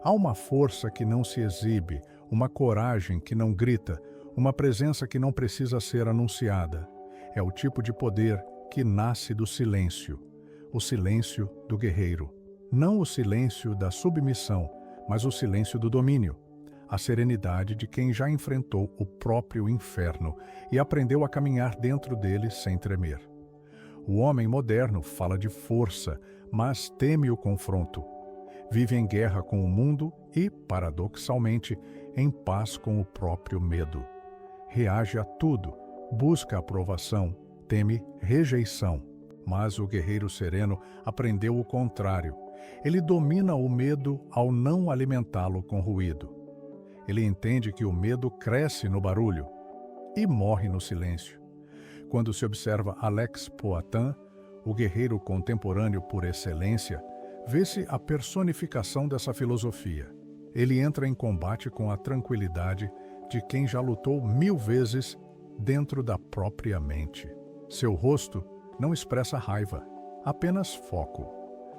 Há uma força que não se exibe, uma coragem que não grita, uma presença que não precisa ser anunciada. É o tipo de poder que nasce do silêncio, o silêncio do guerreiro. Não o silêncio da submissão, mas o silêncio do domínio. A serenidade de quem já enfrentou o próprio inferno e aprendeu a caminhar dentro dele sem tremer. O homem moderno fala de força, mas teme o confronto. Vive em guerra com o mundo e, paradoxalmente, em paz com o próprio medo. Reage a tudo, busca aprovação, teme rejeição. Mas o guerreiro sereno aprendeu o contrário. Ele domina o medo ao não alimentá-lo com ruído. Ele entende que o medo cresce no barulho e morre no silêncio. Quando se observa Alex Poatin, o guerreiro contemporâneo por excelência, vê-se a personificação dessa filosofia. Ele entra em combate com a tranquilidade de quem já lutou 1000 vezes dentro da própria mente. Seu rosto não expressa raiva, apenas foco.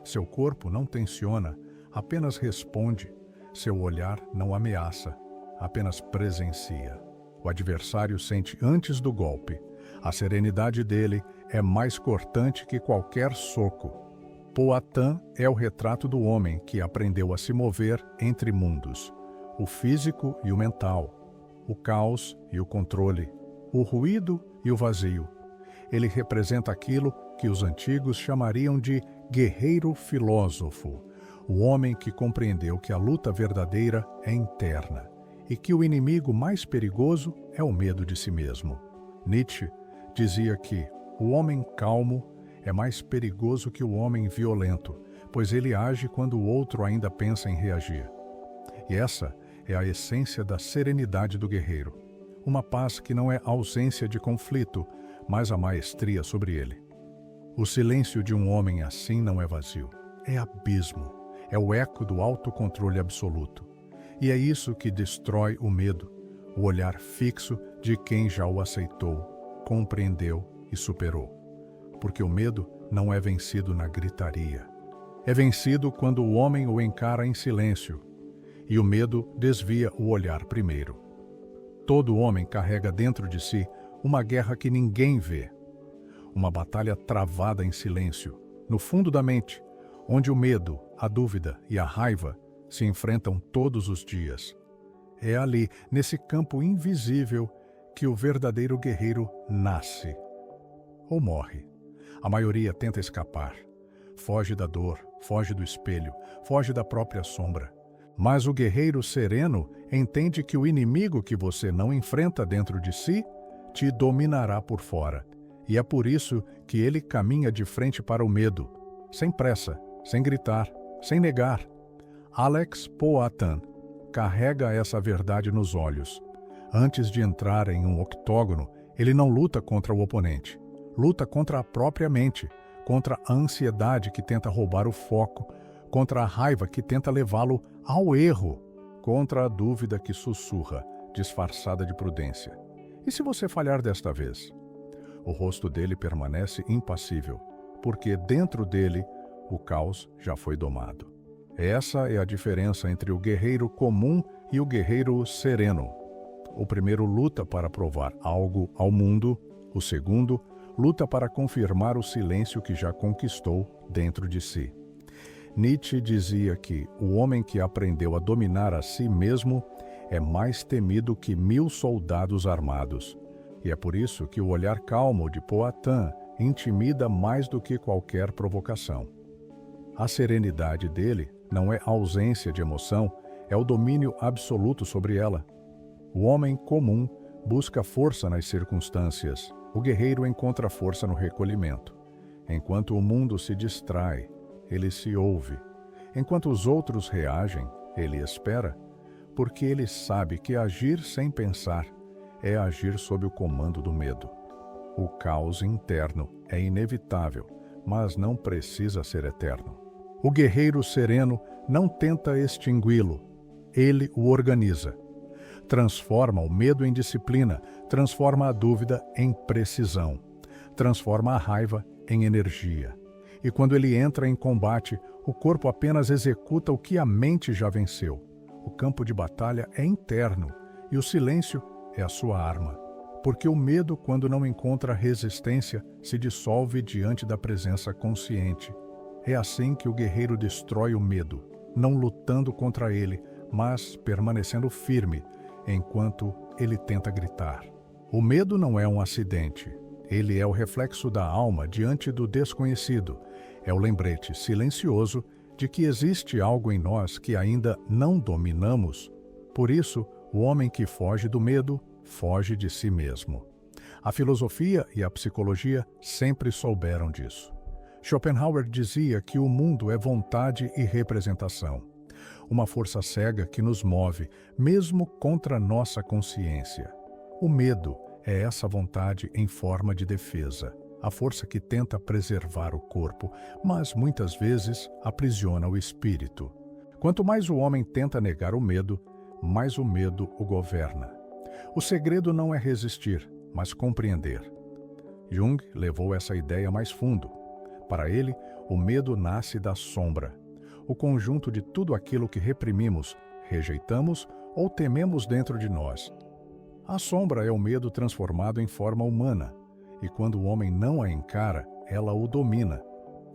Seu corpo não tensiona, apenas responde. Seu olhar não ameaça, apenas presencia. O adversário sente antes do golpe. A serenidade dele é mais cortante que qualquer soco. Poatin é o retrato do homem que aprendeu a se mover entre mundos, o físico e o mental, o caos e o controle, o ruído e o vazio. Ele representa aquilo que os antigos chamariam de guerreiro filósofo, o homem que compreendeu que a luta verdadeira é interna e que o inimigo mais perigoso é o medo de si mesmo. Nietzsche dizia que o homem calmo é mais perigoso que o homem violento, pois ele age quando o outro ainda pensa em reagir. E essa é a essência da serenidade do guerreiro. Uma paz que não é ausência de conflito, mas a maestria sobre ele. O silêncio de um homem assim não é vazio, é abismo, é o eco do autocontrole absoluto. E é isso que destrói o medo, o olhar fixo de quem já o aceitou, compreendeu e superou. Porque o medo não é vencido na gritaria. É vencido quando o homem o encara em silêncio, e o medo desvia o olhar primeiro. Todo homem carrega dentro de si uma guerra que ninguém vê. Uma batalha travada em silêncio, no fundo da mente, onde o medo, a dúvida e a raiva se enfrentam todos os dias. É ali, nesse campo invisível, que o verdadeiro guerreiro nasce ou morre. A maioria tenta escapar. Foge da dor, foge do espelho, foge da própria sombra. Mas o guerreiro sereno entende que o inimigo que você não enfrenta dentro de si te dominará por fora. E é por isso que ele caminha de frente para o medo, sem pressa, sem gritar, sem negar. Alex Poatin carrega essa verdade nos olhos. Antes de entrar em um octógono, ele não luta contra o oponente. Luta contra a própria mente, contra a ansiedade que tenta roubar o foco, contra a raiva que tenta levá-lo ao erro, contra a dúvida que sussurra, disfarçada de prudência. E se você falhar desta vez? O rosto dele permanece impassível, porque dentro dele o caos já foi domado. Essa é a diferença entre o guerreiro comum e o guerreiro sereno. O primeiro luta para provar algo ao mundo, o segundo luta para confirmar o silêncio que já conquistou dentro de si. Nietzsche dizia que o homem que aprendeu a dominar a si mesmo é mais temido que 1000 soldados armados. E é por isso que o olhar calmo de Poatin intimida mais do que qualquer provocação. A serenidade dele não é ausência de emoção, é o domínio absoluto sobre ela. O homem comum busca força nas circunstâncias. O guerreiro encontra força no recolhimento. Enquanto o mundo se distrai, ele se ouve. Enquanto os outros reagem, ele espera, porque ele sabe que agir sem pensar é agir sob o comando do medo. O caos interno é inevitável, mas não precisa ser eterno. O guerreiro sereno não tenta extingui-lo, ele o organiza. Transforma o medo em disciplina, transforma a dúvida em precisão, transforma a raiva em energia. E quando ele entra em combate, o corpo apenas executa o que a mente já venceu. O campo de batalha é interno e o silêncio é a sua arma. Porque o medo, quando não encontra resistência, se dissolve diante da presença consciente. É assim que o guerreiro destrói o medo, não lutando contra ele, mas permanecendo firme enquanto ele tenta gritar. O medo não é um acidente. Ele é o reflexo da alma diante do desconhecido. É o lembrete silencioso de que existe algo em nós que ainda não dominamos. Por isso, o homem que foge do medo, foge de si mesmo. A filosofia e a psicologia sempre souberam disso. Schopenhauer dizia que o mundo é vontade e representação. Uma força cega que nos move, mesmo contra nossa consciência. O medo é essa vontade em forma de defesa, a força que tenta preservar o corpo, mas muitas vezes aprisiona o espírito. Quanto mais o homem tenta negar o medo, mais o medo o governa. O segredo não é resistir, mas compreender. Jung levou essa ideia mais fundo. Para ele, o medo nasce da sombra, o conjunto de tudo aquilo que reprimimos, rejeitamos ou tememos dentro de nós. A sombra é o medo transformado em forma humana, e quando o homem não a encara, ela o domina.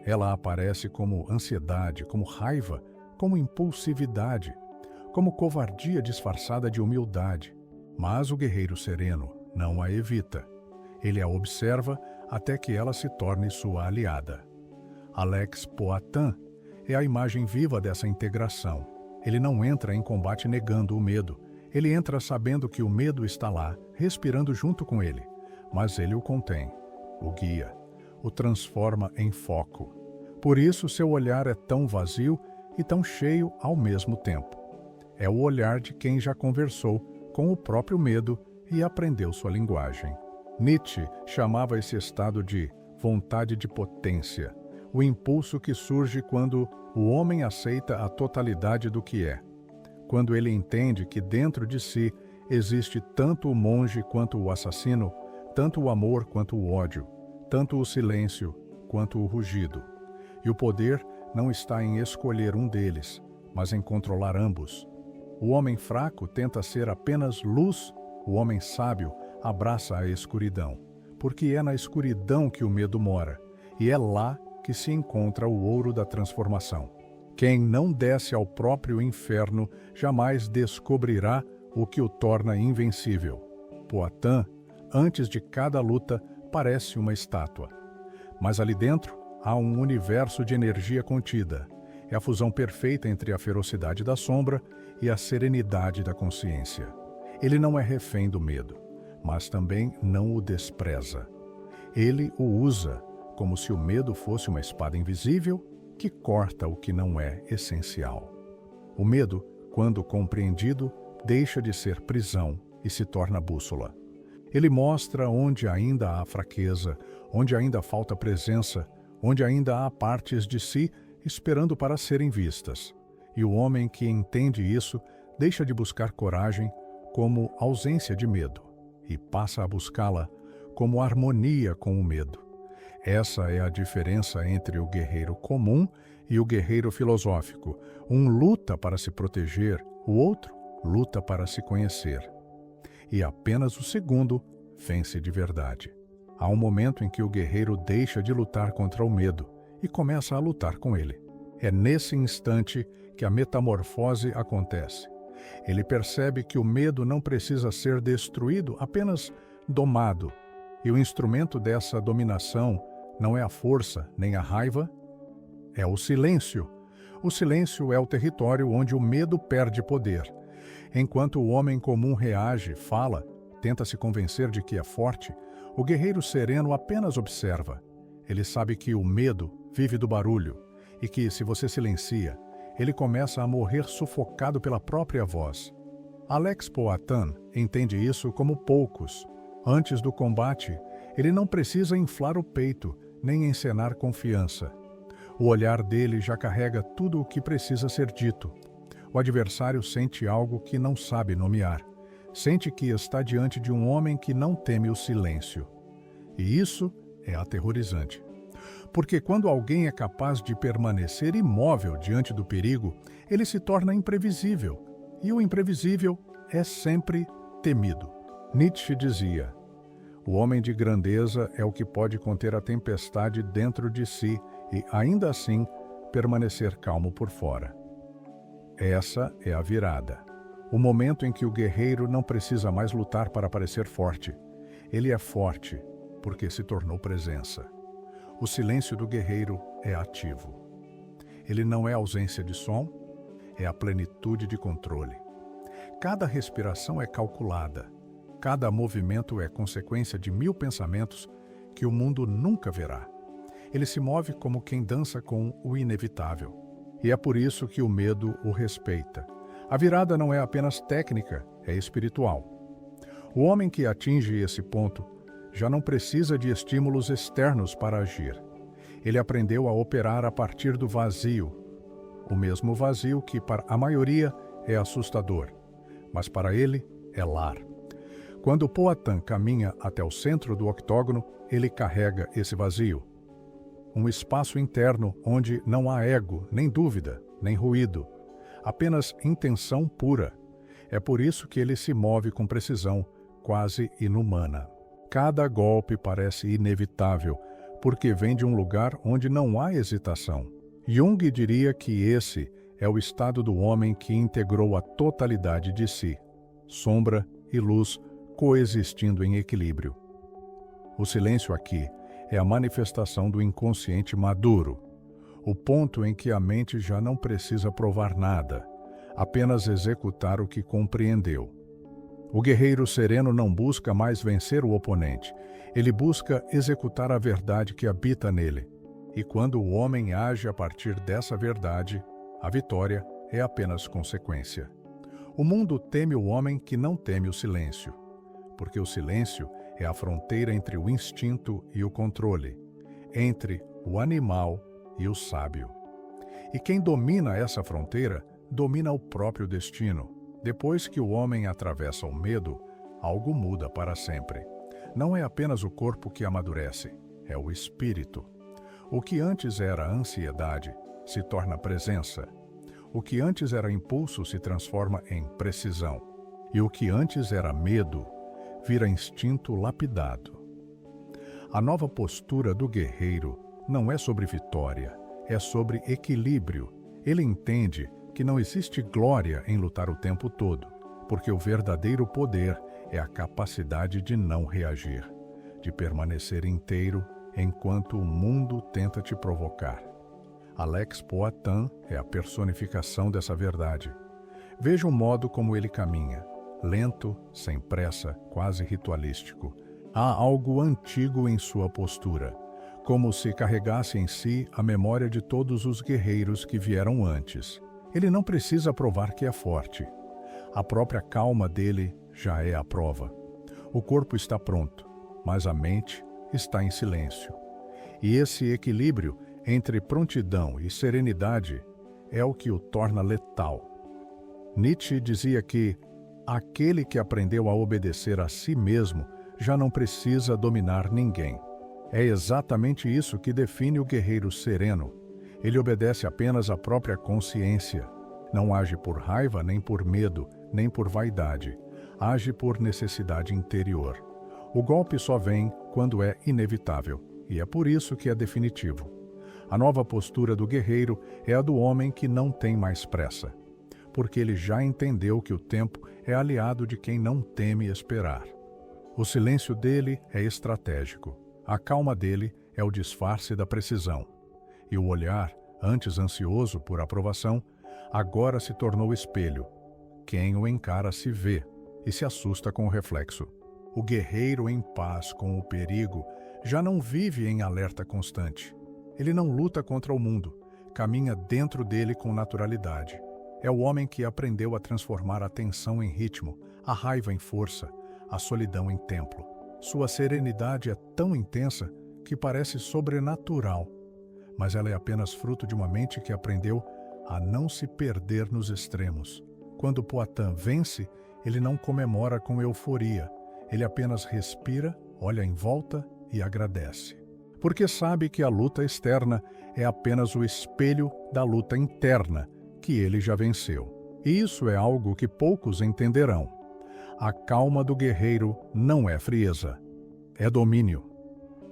Ela aparece como ansiedade, como raiva, como impulsividade, como covardia disfarçada de humildade. Mas o guerreiro sereno não a evita. Ele a observa até que ela se torne sua aliada. Alex Poatin é a imagem viva dessa integração. Ele não entra em combate negando o medo. Ele entra sabendo que o medo está lá, respirando junto com ele. Mas ele o contém, o guia, o transforma em foco. Por isso seu olhar é tão vazio e tão cheio ao mesmo tempo. É o olhar de quem já conversou com o próprio medo e aprendeu sua linguagem. Nietzsche chamava esse estado de vontade de potência, o impulso que surge quando o homem aceita a totalidade do que é. Quando ele entende que dentro de si existe tanto o monge quanto o assassino, tanto o amor quanto o ódio, tanto o silêncio quanto o rugido. E o poder não está em escolher um deles, mas em controlar ambos. O homem fraco tenta ser apenas luz, o homem sábio abraça a escuridão, porque é na escuridão que o medo mora, e é lá que se encontra o ouro da transformação. Quem não desce ao próprio inferno jamais descobrirá o que o torna invencível. Poatin, antes de cada luta, parece uma estátua. Mas ali dentro há um universo de energia contida. É a fusão perfeita entre a ferocidade da sombra e a serenidade da consciência. Ele não é refém do medo, mas também não o despreza. Ele o usa como se o medo fosse uma espada invisível que corta o que não é essencial. O medo, quando compreendido, deixa de ser prisão e se torna bússola. Ele mostra onde ainda há fraqueza, onde ainda falta presença, onde ainda há partes de si esperando para serem vistas. E o homem que entende isso deixa de buscar coragem como ausência de medo e passa a buscá-la como harmonia com o medo. Essa é a diferença entre o guerreiro comum e o guerreiro filosófico. Um luta para se proteger, o outro luta para se conhecer. E apenas o segundo vence de verdade. Há um momento em que o guerreiro deixa de lutar contra o medo e começa a lutar com ele. É nesse instante que a metamorfose acontece. Ele percebe que o medo não precisa ser destruído, apenas domado. E o instrumento dessa dominação não é a força nem a raiva, é o silêncio. O silêncio é o território onde o medo perde poder. Enquanto o homem comum reage, fala, tenta se convencer de que é forte, o guerreiro sereno apenas observa. Ele sabe que o medo vive do barulho e que, se você silencia, ele começa a morrer sufocado pela própria voz. Alex Poatin entende isso como poucos. Antes do combate, ele não precisa inflar o peito, nem encenar confiança. O olhar dele já carrega tudo o que precisa ser dito. O adversário sente algo que não sabe nomear. Sente que está diante de um homem que não teme o silêncio. E isso é aterrorizante. Porque quando alguém é capaz de permanecer imóvel diante do perigo, ele se torna imprevisível. E o imprevisível é sempre temido. Nietzsche dizia: o homem de grandeza é o que pode conter a tempestade dentro de si e, ainda assim, permanecer calmo por fora. Essa é a virada. O momento em que o guerreiro não precisa mais lutar para parecer forte. Ele é forte porque se tornou presença. O silêncio do guerreiro é ativo. Ele não é ausência de som, é a plenitude de controle. Cada respiração é calculada. Cada movimento é consequência de 1000 pensamentos que o mundo nunca verá. Ele se move como quem dança com o inevitável. E é por isso que o medo o respeita. A virada não é apenas técnica, é espiritual. O homem que atinge esse ponto já não precisa de estímulos externos para agir. Ele aprendeu a operar a partir do vazio. O mesmo vazio que, para a maioria, é assustador, mas para ele é lar. Quando Powhatan caminha até o centro do octógono, ele carrega esse vazio. Um espaço interno onde não há ego, nem dúvida, nem ruído. Apenas intenção pura. É por isso que ele se move com precisão, quase inumana. Cada golpe parece inevitável, porque vem de um lugar onde não há hesitação. Jung diria que esse é o estado do homem que integrou a totalidade de si, sombra e luz coexistindo em equilíbrio. O silêncio aqui é a manifestação do inconsciente maduro, o ponto em que a mente já não precisa provar nada, apenas executar o que compreendeu. O guerreiro sereno não busca mais vencer o oponente, ele busca executar a verdade que habita nele. E quando o homem age a partir dessa verdade, a vitória é apenas consequência. O mundo teme o homem que não teme o silêncio, porque o silêncio é a fronteira entre o instinto e o controle, entre o animal e o sábio. E quem domina essa fronteira, domina o próprio destino. Depois que o homem atravessa o medo, algo muda para sempre. Não é apenas o corpo que amadurece, é o espírito. O que antes era ansiedade se torna presença. O que antes era impulso se transforma em precisão. E o que antes era medo vira instinto lapidado. A nova postura do guerreiro não é sobre vitória, é sobre equilíbrio. Ele entende que não existe glória em lutar o tempo todo, porque o verdadeiro poder é a capacidade de não reagir, de permanecer inteiro enquanto o mundo tenta te provocar. Alex Powhatan é a personificação dessa verdade. Veja o modo como ele caminha, lento, sem pressa, quase ritualístico. Há algo antigo em sua postura, como se carregasse em si a memória de todos os guerreiros que vieram antes. Ele não precisa provar que é forte. A própria calma dele já é a prova. O corpo está pronto, mas a mente está em silêncio. E esse equilíbrio entre prontidão e serenidade é o que o torna letal. Nietzsche dizia que aquele que aprendeu a obedecer a si mesmo já não precisa dominar ninguém. É exatamente isso que define o guerreiro sereno. Ele obedece apenas à própria consciência. Não age por raiva, nem por medo, nem por vaidade. Age por necessidade interior. O golpe só vem quando é inevitável, e é por isso que é definitivo. A nova postura do guerreiro é a do homem que não tem mais pressa, porque ele já entendeu que o tempo é aliado de quem não teme esperar. O silêncio dele é estratégico. A calma dele é o disfarce da precisão. E o olhar, antes ansioso por aprovação, agora se tornou espelho. Quem o encara se vê e se assusta com o reflexo. O guerreiro em paz com o perigo já não vive em alerta constante. Ele não luta contra o mundo, caminha dentro dele com naturalidade. É o homem que aprendeu a transformar a tensão em ritmo, a raiva em força, a solidão em templo. Sua serenidade é tão intensa que parece sobrenatural, mas ela é apenas fruto de uma mente que aprendeu a não se perder nos extremos. Quando Powhatan vence, ele não comemora com euforia, ele apenas respira, olha em volta e agradece. porque sabe que a luta externa é apenas o espelho da luta interna que ele já venceu. E isso é algo que poucos entenderão. A calma do guerreiro não é frieza, é domínio.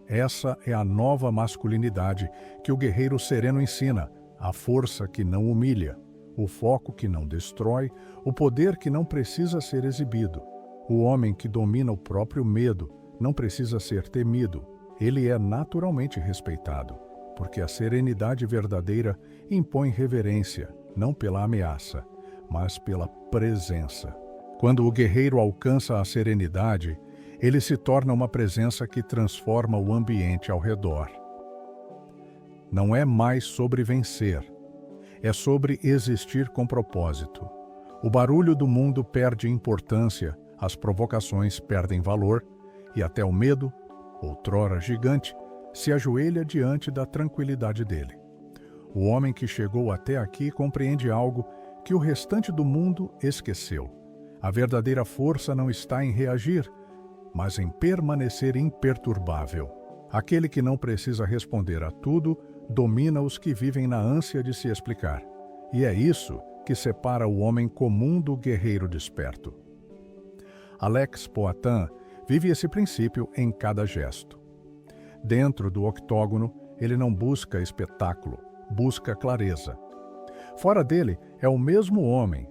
Essa é a nova masculinidade que o guerreiro sereno ensina, a força que não humilha, o foco que não destrói, o poder que não precisa ser exibido. O homem que domina o próprio medo não precisa ser temido, ele é naturalmente respeitado, porque a serenidade verdadeira impõe reverência, não pela ameaça, mas pela presença. Quando o guerreiro alcança a serenidade, ele se torna uma presença que transforma o ambiente ao redor. Não é mais sobre vencer, é sobre existir com propósito. O barulho do mundo perde importância, as provocações perdem valor, e até o medo, outrora gigante, se ajoelha diante da tranquilidade dele. O homem que chegou até aqui compreende algo que o restante do mundo esqueceu. A verdadeira força não está em reagir, mas em permanecer imperturbável. Aquele que não precisa responder a tudo domina os que vivem na ânsia de se explicar. E é isso que separa o homem comum do guerreiro desperto. Alex Poitin vive esse princípio em cada gesto. Dentro do octógono, ele não busca espetáculo, busca clareza. Fora dele é o mesmo homem,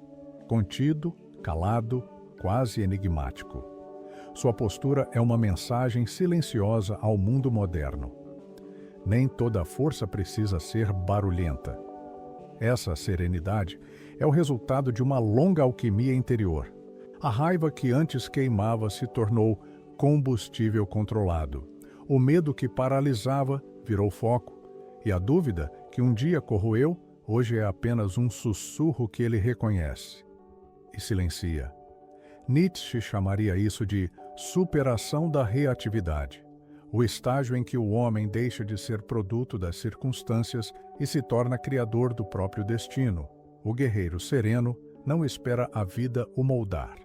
contido, calado, quase enigmático. Sua postura é uma mensagem silenciosa ao mundo moderno. Nem toda força precisa ser barulhenta. Essa serenidade é o resultado de uma longa alquimia interior. A raiva que antes queimava se tornou combustível controlado. O medo que paralisava virou foco. E a dúvida que um dia corroeu, hoje é apenas um sussurro que ele reconhece e silencia. Nietzsche chamaria isso de superação da reatividade, o estágio em que o homem deixa de ser produto das circunstâncias e se torna criador do próprio destino. O guerreiro sereno não espera a vida o moldar.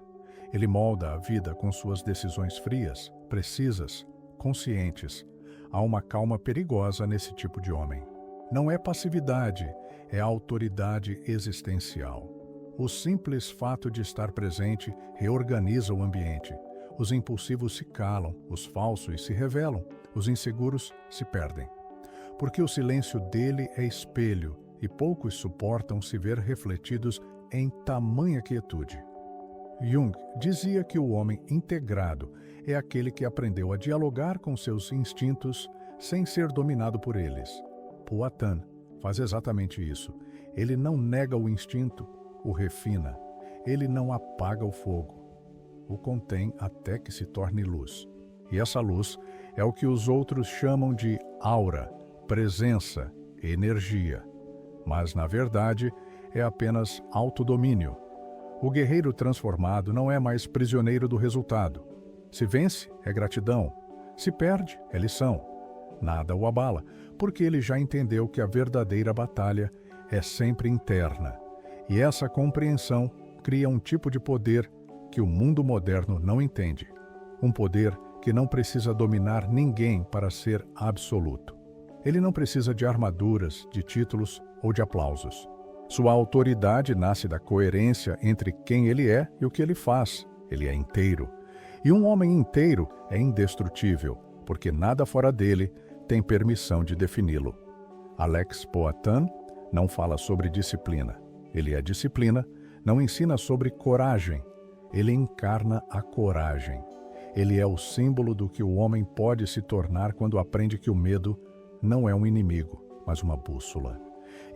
Ele molda a vida com suas decisões frias, precisas, conscientes. Há uma calma perigosa nesse tipo de homem. Não é passividade, é autoridade existencial. O simples fato de estar presente reorganiza o ambiente. Os impulsivos se calam, os falsos se revelam, os inseguros se perdem. Porque o silêncio dele é espelho e poucos suportam se ver refletidos em tamanha quietude. Jung dizia que o homem integrado é aquele que aprendeu a dialogar com seus instintos sem ser dominado por eles. Poitin faz exatamente isso. Ele não nega o instinto, o refina. Ele não apaga o fogo. O contém até que se torne luz. E essa luz é o que os outros chamam de aura, presença, energia. Mas, na verdade, é apenas autodomínio. O guerreiro transformado não é mais prisioneiro do resultado. Se vence, é gratidão. Se perde, é lição. Nada o abala, porque ele já entendeu que a verdadeira batalha é sempre interna. E essa compreensão cria um tipo de poder que o mundo moderno não entende. Um poder que não precisa dominar ninguém para ser absoluto. Ele não precisa de armaduras, de títulos ou de aplausos. Sua autoridade nasce da coerência entre quem ele é e o que ele faz. Ele é inteiro. E um homem inteiro é indestrutível, porque nada fora dele tem permissão de defini-lo. Alex Poitin não fala sobre disciplina. Ele é disciplina, não ensina sobre coragem. Ele encarna a coragem. Ele é o símbolo do que o homem pode se tornar quando aprende que o medo não é um inimigo, mas uma bússola.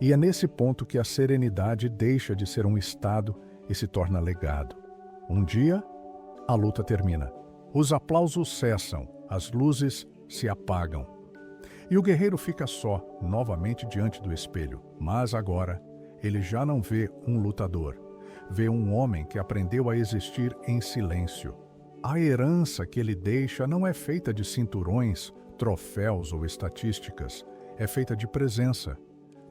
E é nesse ponto que a serenidade deixa de ser um estado e se torna legado. Um dia, a luta termina. Os aplausos cessam, as luzes se apagam. E o guerreiro fica só, novamente diante do espelho. Mas agora, ele já não vê um lutador. Vê um homem que aprendeu a existir em silêncio. A herança que ele deixa não é feita de cinturões, troféus ou estatísticas. É feita de presença,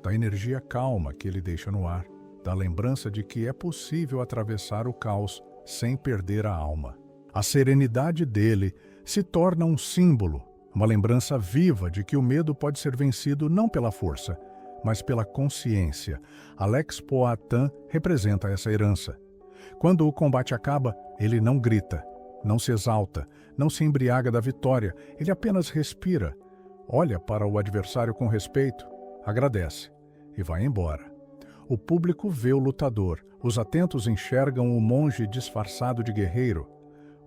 da energia calma que ele deixa no ar, da lembrança de que é possível atravessar o caos sem perder a alma. A serenidade dele se torna um símbolo, Uma lembrança viva de que o medo pode ser vencido não pela força, mas pela consciência. Alex Powhatan representa essa herança. Quando o combate acaba, ele não grita, não se exalta, não se embriaga da vitória, ele apenas respira, olha para o adversário com respeito, agradece e vai embora. O público vê o lutador, os atentos enxergam o monge disfarçado de guerreiro.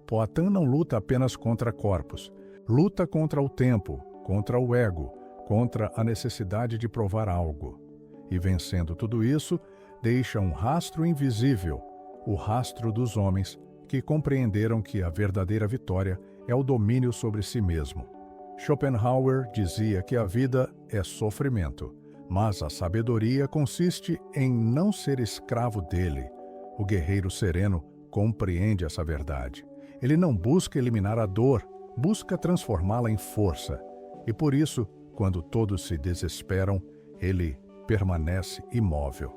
Powhatan não luta apenas contra corpos, luta contra o tempo, contra o ego, contra a necessidade de provar algo. E vencendo tudo isso, deixa um rastro invisível, o rastro dos homens que compreenderam que a verdadeira vitória é o domínio sobre si mesmo. Schopenhauer dizia que a vida é sofrimento, mas a sabedoria consiste em não ser escravo dele. O guerreiro sereno compreende essa verdade. Ele não busca eliminar a dor, busca transformá-la em força. E por isso, quando todos se desesperam, ele permanece imóvel.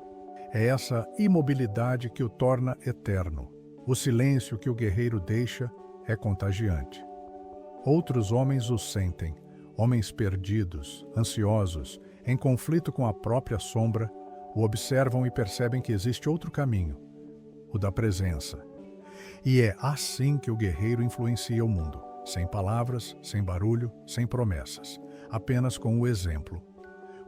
É essa imobilidade que o torna eterno. O silêncio que o guerreiro deixa é contagiante. Outros homens o sentem, homens perdidos, ansiosos, em conflito com a própria sombra, o observam e percebem que existe outro caminho, o da presença. E é assim que o guerreiro influencia o mundo, sem palavras, sem barulho, sem promessas, apenas com o exemplo.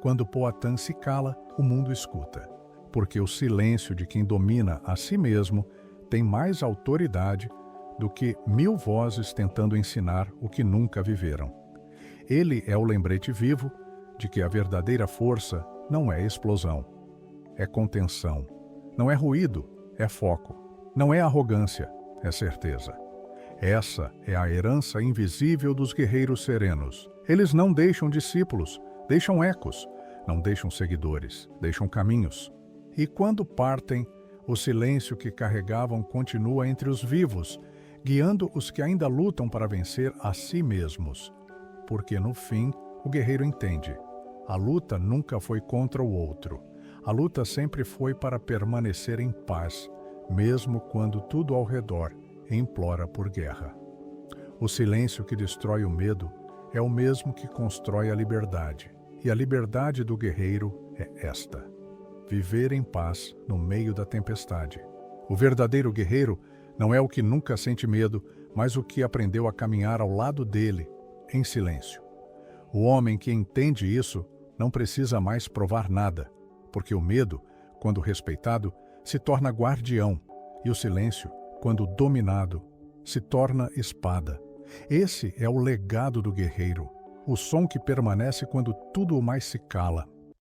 Quando Powhatan se cala, o mundo escuta, porque o silêncio de quem domina a si mesmo tem mais autoridade do que 1000 vozes tentando ensinar o que nunca viveram. Ele é o lembrete vivo de que a verdadeira força não é explosão, é contenção. Não é ruído, é foco. Não é arrogância, é certeza. Essa é a herança invisível dos guerreiros serenos. Eles não deixam discípulos, deixam ecos, não deixam seguidores, deixam caminhos. E quando partem, o silêncio que carregavam continua entre os vivos, guiando os que ainda lutam para vencer a si mesmos. Porque no fim, o guerreiro entende. A luta nunca foi contra o outro. A luta sempre foi para permanecer em paz, mesmo quando tudo ao redor implora por guerra. O silêncio que destrói o medo é o mesmo que constrói a liberdade. E a liberdade do guerreiro é esta: viver em paz no meio da tempestade. O verdadeiro guerreiro não é o que nunca sente medo, mas o que aprendeu a caminhar ao lado dele, em silêncio. O homem que entende isso não precisa mais provar nada, porque o medo, quando respeitado, se torna guardião, e o silêncio, quando dominado, se torna espada. Esse é o legado do guerreiro, o som que permanece quando tudo mais se cala.